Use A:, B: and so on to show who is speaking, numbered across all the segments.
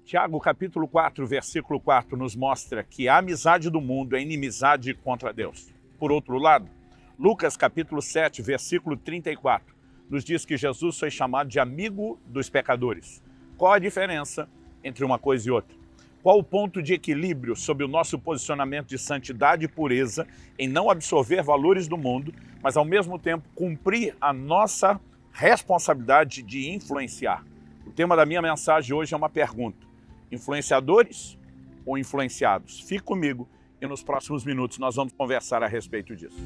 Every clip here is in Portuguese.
A: Tiago, capítulo 4, versículo 4, nos mostra que a amizade do mundo é inimizade contra Deus. Por outro lado, Lucas, capítulo 7, versículo 34, nos diz que Jesus foi chamado de amigo dos pecadores. Qual a diferença entre uma coisa e outra? Qual o ponto de equilíbrio sobre o nosso posicionamento de santidade e pureza em não absorver valores do mundo, mas ao mesmo tempo cumprir a nossa responsabilidade de influenciar? O tema da minha mensagem hoje é uma pergunta: influenciadores ou influenciados? Fique comigo e nos próximos minutos nós vamos conversar a respeito disso.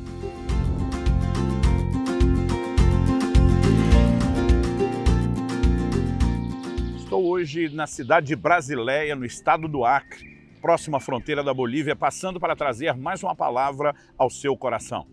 A: Estou hoje na cidade de Brasileia, no estado do Acre, próxima à fronteira da Bolívia, passando para trazer mais uma palavra ao seu coração.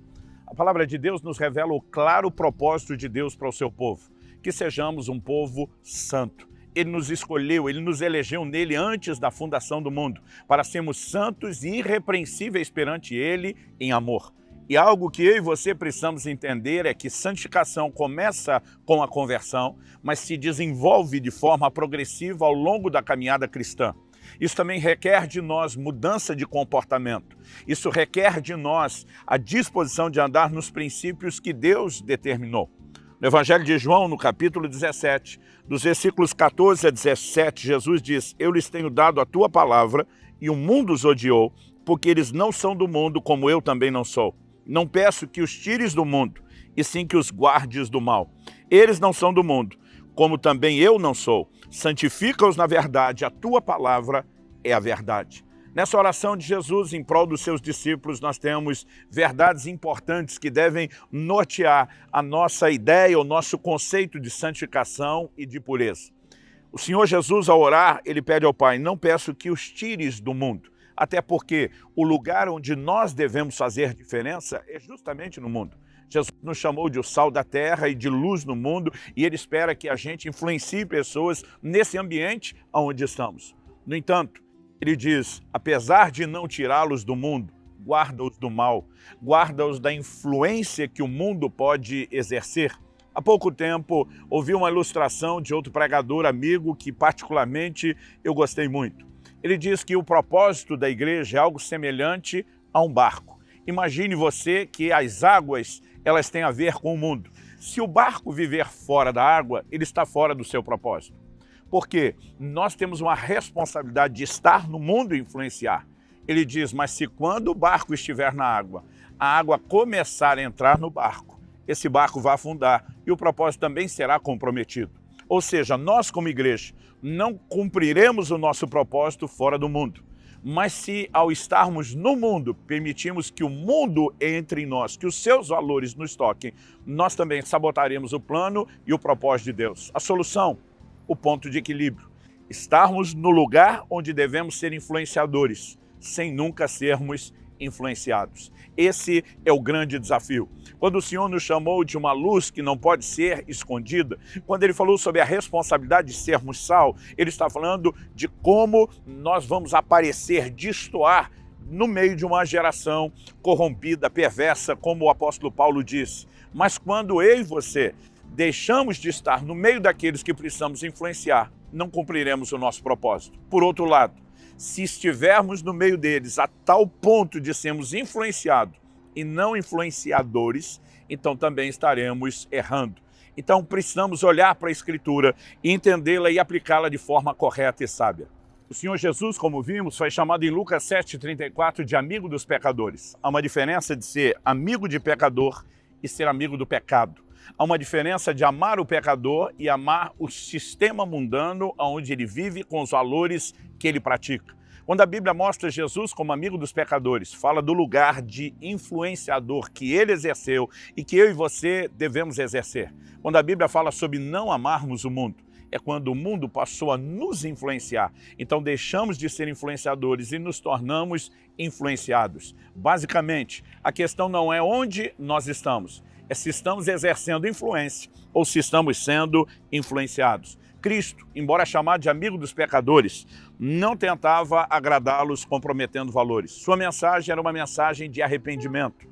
A: A palavra de Deus nos revela o claro propósito de Deus para o seu povo, que sejamos um povo santo. Ele nos escolheu, Ele nos elegeu nele antes da fundação do mundo, para sermos santos e irrepreensíveis perante Ele em amor. E algo que eu e você precisamos entender é que santificação começa com a conversão, mas se desenvolve de forma progressiva ao longo da caminhada cristã. Isso também requer de nós mudança de comportamento. Isso requer de nós a disposição de andar nos princípios que Deus determinou. No Evangelho de João, no capítulo 17, dos versículos 14 a 17, Jesus diz: Eu lhes tenho dado a tua palavra e o mundo os odiou, porque eles não são do mundo, como eu também não sou. Não peço que os tires do mundo, e sim que os guardes do mal. Eles não são do mundo, como também eu não sou. Santifica-os na verdade, a tua palavra é a verdade. Nessa oração de Jesus em prol dos seus discípulos, nós temos verdades importantes que devem nortear a nossa ideia, o nosso conceito de santificação e de pureza. O Senhor Jesus, ao orar, ele pede ao Pai: não peço que os tires do mundo, até porque o lugar onde nós devemos fazer diferença é justamente no mundo. Jesus nos chamou de o sal da terra e de luz no mundo, e Ele espera que a gente influencie pessoas nesse ambiente onde estamos. No entanto, Ele diz: apesar de não tirá-los do mundo, guarda-os do mal, guarda-os da influência que o mundo pode exercer. Há pouco tempo, ouvi uma ilustração de outro pregador amigo que particularmente eu gostei muito. Ele diz que o propósito da igreja é algo semelhante a um barco. Imagine você que as águas, elas têm a ver com o mundo. Se o barco viver fora da água, ele está fora do seu propósito. Porque nós temos uma responsabilidade de estar no mundo e influenciar. Ele diz: mas se quando o barco estiver na água, a água começar a entrar no barco, esse barco vai afundar e o propósito também será comprometido. Ou seja, nós como igreja não cumpriremos o nosso propósito fora do mundo. Mas se ao estarmos no mundo, permitimos que o mundo entre em nós, que os seus valores nos toquem, nós também sabotaremos o plano e o propósito de Deus. A solução, o ponto de equilíbrio. Estarmos no lugar onde devemos ser influenciadores, sem nunca sermos influenciados. Esse é o grande desafio. Quando o Senhor nos chamou de uma luz que não pode ser escondida, quando Ele falou sobre a responsabilidade de sermos sal, Ele está falando de como nós vamos aparecer, destoar no meio de uma geração corrompida, perversa, como o apóstolo Paulo diz. Mas quando eu e você deixamos de estar no meio daqueles que precisamos influenciar, não cumpriremos o nosso propósito. Por outro lado, se estivermos no meio deles a tal ponto de sermos influenciados e não influenciadores, então também estaremos errando. Então precisamos olhar para a Escritura e entendê-la e aplicá-la de forma correta e sábia. O Senhor Jesus, como vimos, foi chamado em Lucas 7,34 de amigo dos pecadores. Há uma diferença de ser amigo de pecador e ser amigo do pecado. Há uma diferença de amar o pecador e amar o sistema mundano onde ele vive com os valores que ele pratica. Quando a Bíblia mostra Jesus como amigo dos pecadores, fala do lugar de influenciador que ele exerceu e que eu e você devemos exercer. Quando a Bíblia fala sobre não amarmos o mundo, é quando o mundo passou a nos influenciar. Então deixamos de ser influenciadores e nos tornamos influenciados. Basicamente, a questão não é onde nós estamos, é se estamos exercendo influência ou se estamos sendo influenciados. Cristo, embora chamado de amigo dos pecadores, não tentava agradá-los comprometendo valores. Sua mensagem era uma mensagem de arrependimento.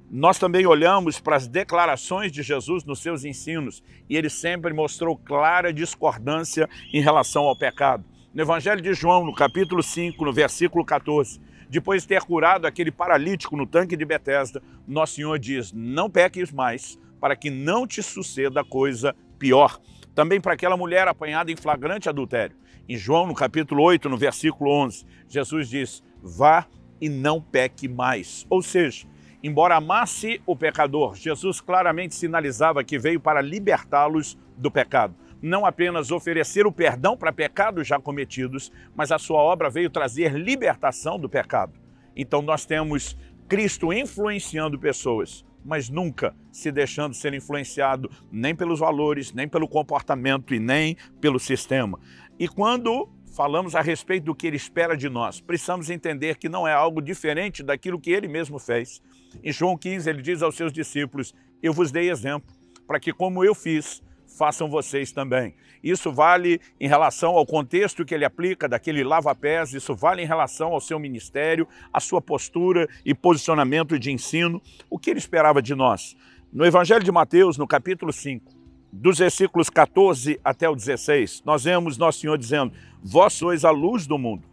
A: Nós também olhamos para as declarações de Jesus nos seus ensinos e ele sempre mostrou clara discordância em relação ao pecado. No Evangelho de João, no capítulo 5, no versículo 14, depois de ter curado aquele paralítico no tanque de Betesda, Nosso Senhor diz: não peques mais, para que não te suceda coisa pior. Também para aquela mulher apanhada em flagrante adultério. Em João, no capítulo 8, no versículo 11, Jesus diz: vá e não peque mais. Ou seja, embora amasse o pecador, Jesus claramente sinalizava que veio para libertá-los do pecado. Não apenas oferecer o perdão para pecados já cometidos, mas a sua obra veio trazer libertação do pecado. Então nós temos Cristo influenciando pessoas, mas nunca se deixando ser influenciado nem pelos valores, nem pelo comportamento e nem pelo sistema. E quando falamos a respeito do que Ele espera de nós, precisamos entender que não é algo diferente daquilo que Ele mesmo fez. Em João 15, Ele diz aos seus discípulos: eu vos dei exemplo, para que como eu fiz, façam vocês também. Isso vale em relação ao contexto que ele aplica daquele lava-pés, isso vale em relação ao seu ministério, a sua postura e posicionamento de ensino, o que ele esperava de nós. No Evangelho de Mateus, no capítulo 5, dos versículos 14 até o 16, nós vemos Nosso Senhor dizendo: vós sois a luz do mundo.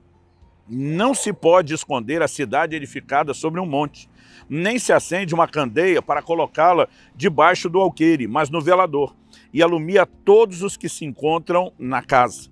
A: Não se pode esconder a cidade edificada sobre um monte, nem se acende uma candeia para colocá-la debaixo do alqueire, mas no velador, e alumia todos os que se encontram na casa.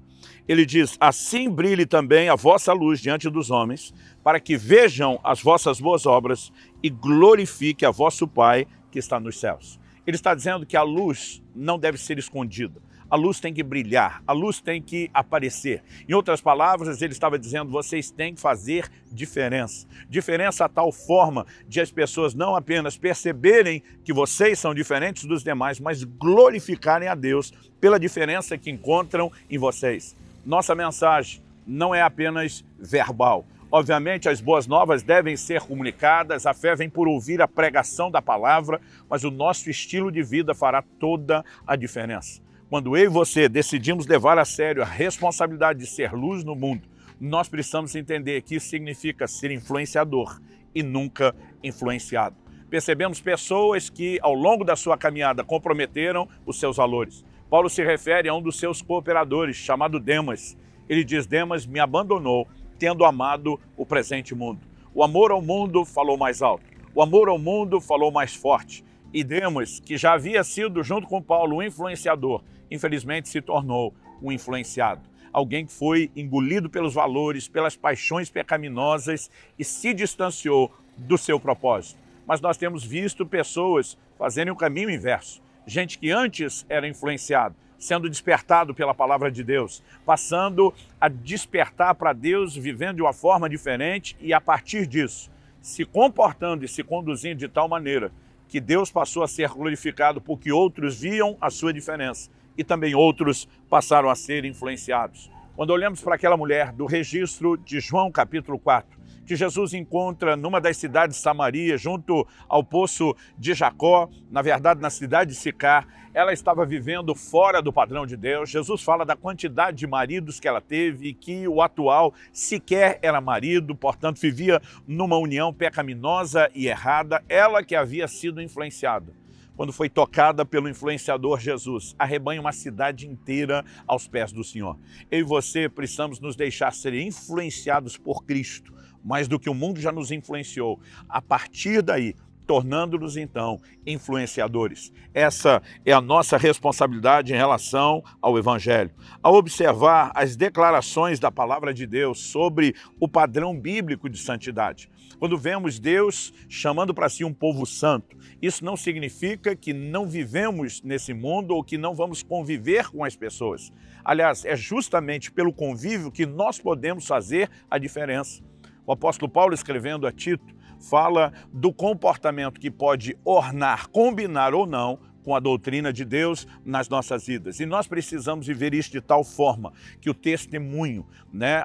A: Ele diz: assim brilhe também a vossa luz diante dos homens, para que vejam as vossas boas obras e glorifique a vosso Pai que está nos céus. Ele está dizendo que a luz não deve ser escondida. A luz tem que brilhar, a luz tem que aparecer. Em outras palavras, ele estava dizendo: vocês têm que fazer diferença. Diferença a tal forma de as pessoas não apenas perceberem que vocês são diferentes dos demais, mas glorificarem a Deus pela diferença que encontram em vocês. Nossa mensagem não é apenas verbal. Obviamente, as boas novas devem ser comunicadas, a fé vem por ouvir a pregação da palavra, mas o nosso estilo de vida fará toda a diferença. Quando eu e você decidimos levar a sério a responsabilidade de ser luz no mundo, nós precisamos entender que isso significa ser influenciador e nunca influenciado. Percebemos pessoas que, ao longo da sua caminhada, comprometeram os seus valores. Paulo se refere a um dos seus cooperadores, chamado Demas. Ele diz: Demas me abandonou, tendo amado o presente mundo. O amor ao mundo falou mais alto. O amor ao mundo falou mais forte. E Demas, que já havia sido, junto com Paulo, um influenciador, infelizmente se tornou um influenciado. Alguém que foi engolido pelos valores, pelas paixões pecaminosas e se distanciou do seu propósito. Mas nós temos visto pessoas fazerem o caminho inverso. Gente que antes era influenciado, sendo despertado pela palavra de Deus, passando a despertar para Deus, vivendo de uma forma diferente e a partir disso, se comportando e se conduzindo de tal maneira que Deus passou a ser glorificado porque outros viam a sua diferença e também outros passaram a ser influenciados. Quando olhamos para aquela mulher do registro de João capítulo 4, que Jesus encontra numa das cidades de Samaria, junto ao poço de Jacó, na verdade na cidade de Sicar, ela estava vivendo fora do padrão de Deus. Jesus fala da quantidade de maridos que ela teve e que o atual sequer era marido, portanto vivia numa união pecaminosa e errada, ela que havia sido influenciada. Quando foi tocada pelo influenciador Jesus, arrebanha uma cidade inteira aos pés do Senhor. Eu e você precisamos nos deixar ser influenciados por Cristo, mais do que o mundo já nos influenciou. A partir daí, tornando-nos então influenciadores. Essa é a nossa responsabilidade em relação ao Evangelho. Ao observar as declarações da palavra de Deus sobre o padrão bíblico de santidade, quando vemos Deus chamando para si um povo santo, isso não significa que não vivemos nesse mundo ou que não vamos conviver com as pessoas. Aliás, é justamente pelo convívio que nós podemos fazer a diferença. O apóstolo Paulo, escrevendo a Tito, fala do comportamento que pode ornar, combinar ou não com a doutrina de Deus nas nossas vidas. E nós precisamos viver isso de tal forma que o testemunho,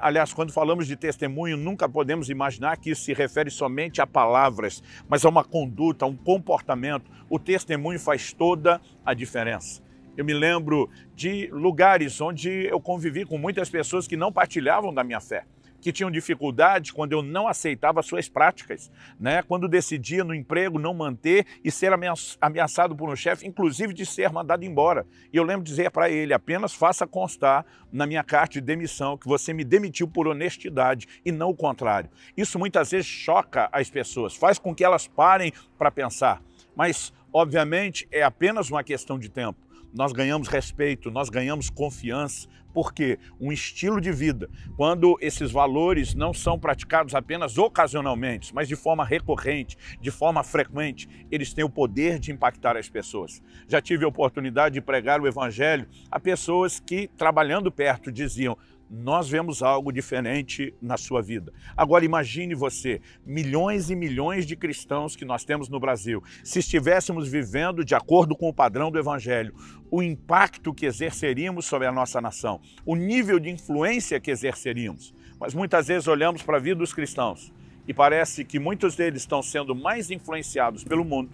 A: aliás, quando falamos de testemunho, nunca podemos imaginar que isso se refere somente a palavras, mas a uma conduta, a um comportamento. O testemunho faz toda a diferença. Eu me lembro de lugares onde eu convivi com muitas pessoas que não partilhavam da minha fé, que tinham dificuldade quando eu não aceitava suas práticas, né? Quando decidia no emprego não manter e ser ameaçado por um chefe, inclusive de ser mandado embora. E eu lembro de dizer para ele, apenas faça constar na minha carta de demissão que você me demitiu por honestidade e não o contrário. Isso muitas vezes choca as pessoas, faz com que elas parem para pensar, mas obviamente é apenas uma questão de tempo. Nós ganhamos respeito, nós ganhamos confiança, porque um estilo de vida, quando esses valores não são praticados apenas ocasionalmente, mas de forma recorrente, de forma frequente, eles têm o poder de impactar as pessoas. Já tive a oportunidade de pregar o evangelho a pessoas que, trabalhando perto, diziam: nós vemos algo diferente na sua vida. Agora imagine você, milhões e milhões de cristãos que nós temos no Brasil, se estivéssemos vivendo de acordo com o padrão do Evangelho, o impacto que exerceríamos sobre a nossa nação, o nível de influência que exerceríamos. Mas muitas vezes olhamos para a vida dos cristãos e parece que muitos deles estão sendo mais influenciados pelo mundo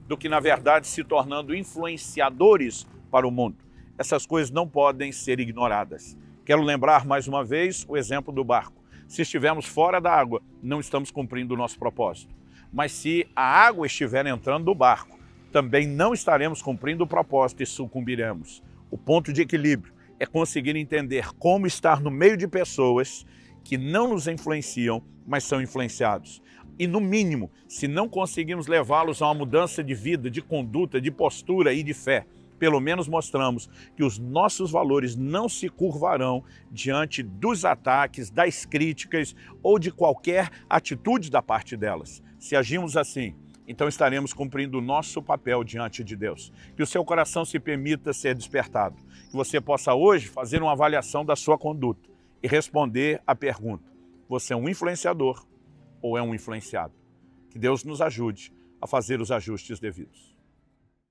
A: do que, na verdade, se tornando influenciadores para o mundo. Essas coisas não podem ser ignoradas. Quero lembrar mais uma vez o exemplo do barco. Se estivermos fora da água, não estamos cumprindo o nosso propósito. Mas se a água estiver entrando no barco, também não estaremos cumprindo o propósito e sucumbiremos. O ponto de equilíbrio é conseguir entender como estar no meio de pessoas que não nos influenciam, mas são influenciados. E no mínimo, se não conseguirmos levá-los a uma mudança de vida, de conduta, de postura e de fé, pelo menos mostramos que os nossos valores não se curvarão diante dos ataques, das críticas ou de qualquer atitude da parte delas. Se agimos assim, então estaremos cumprindo o nosso papel diante de Deus. Que o seu coração se permita ser despertado. Que você possa hoje fazer uma avaliação da sua conduta e responder à pergunta: você é um influenciador ou é um influenciado? Que Deus nos ajude a fazer os ajustes devidos.